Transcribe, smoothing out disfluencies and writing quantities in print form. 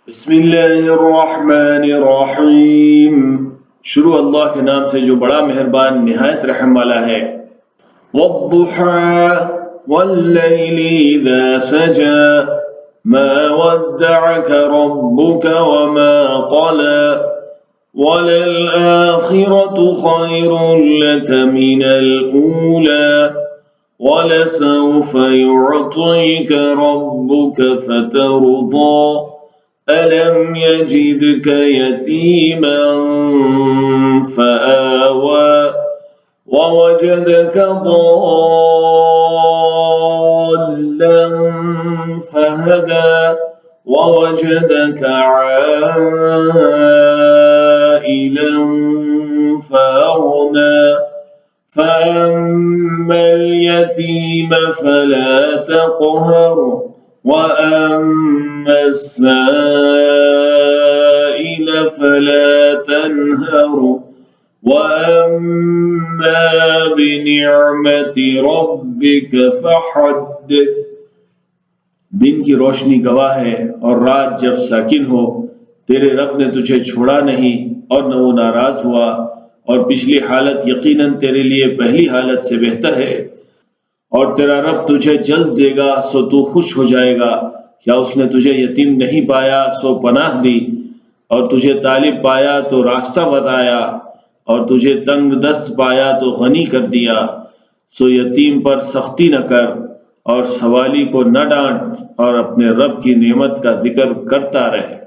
बिस्मिल्लाहिर्रहमानिर्रहीम। शुरू अल्लाह के नाम से जो बड़ा मेहरबान निहायत रहम वाला है। वद्दुहा वल्लैलि इज़ा सजा मा वद्दअक रब्बुक वमा क़ला वलल-आखिरतु खैरुन लक मिनल ऊला वलसौफ युअतिक रब्बुक फतर्दा अलम यजिदक यतीमन फआवा ववजदक ضالًا फहदा ववजदक आइलन फअगना فأما اليتيم فلا تقهر وأما السائل فلا تنهر وأما بنعمة ربك فحدث। दिन की रोशनी गवाह है और रात जब साकिन हो, तेरे रब ने तुझे छोड़ा नहीं और न वो नाराज हुआ, और पिछली हालत यकीनन तेरे लिए पहली हालत से बेहतर है। और तेरा रब तुझे जल्द देगा सो तू खुश हो जाएगा। क्या उसने तुझे यतीम नहीं पाया सो पनाह दी, और तुझे तालिब पाया तो रास्ता बताया, और तुझे तंग दस्त पाया तो गनी कर दिया। सो यतीम पर सख्ती न कर और सवाली को न डांट, और अपने रब की नेमत का जिक्र करता रहे।